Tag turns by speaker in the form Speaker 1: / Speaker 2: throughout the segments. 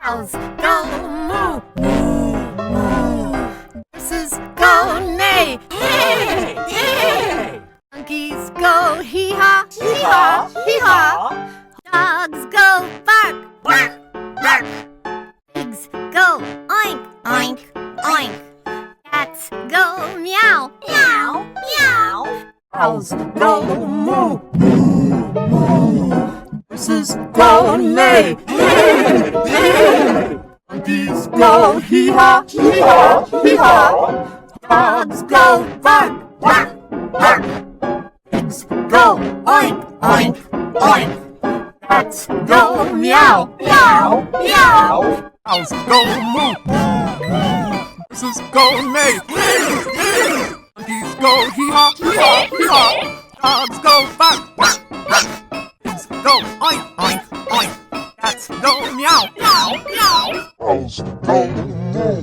Speaker 1: Cows go moo, moo, moo. Horses go neigh, neigh, neigh. Monkeys go hee-haw, hee-haw, hee-haw. Dogs go bark, bark, bark. Pigs go oink, oink, oink. Cats go meow, meow, meow.
Speaker 2: Cows go moo, moo, moo. Horses go neigh, neigh, neigh. Monkeys go hee-haw, hee-haw, hee-haw. Dogs go bark, bark, bark. Pigs go oink, oink, oink. Cats go meow, meow, meow. Cows go moo, moo, moo. Horses go neigh, neigh, neigh. Monkeys go hee-haw, hee-haw, hee-haw. Dogs go bark, bark, bark. Pigs go oink, oink, oink. Cats go meow, meow, meow. Cows go moo,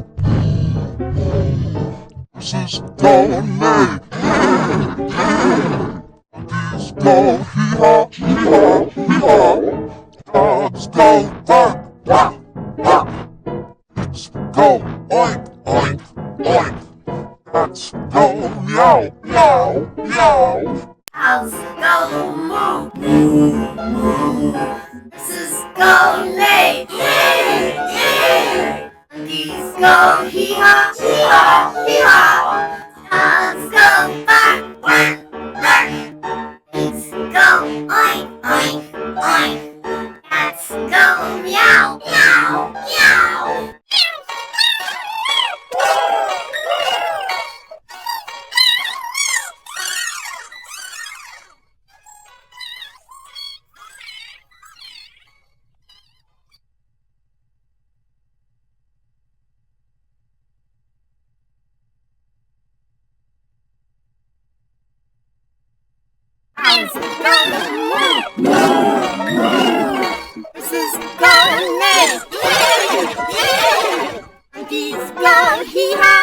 Speaker 2: horses go neigh, neigh, neigh. Monkeys go hee-haw, hee-haw, hee-haw. Dogs go bark, bark, bark. Pigs go oink, oink, oink. Cats go meow, meow, meow.
Speaker 1: Cows go moo, moo, moo. Horses go neigh, neigh, neigh. Monkeys go hee-haw, hee-haw, hee-haw. Dogs go bark, bark, bark. Pigs go oink, oink, oink. Cats go meow, meow, meow. Cows go moo, moo, moo. Horses go neigh, neigh, neigh. Monkeys go hee-haw,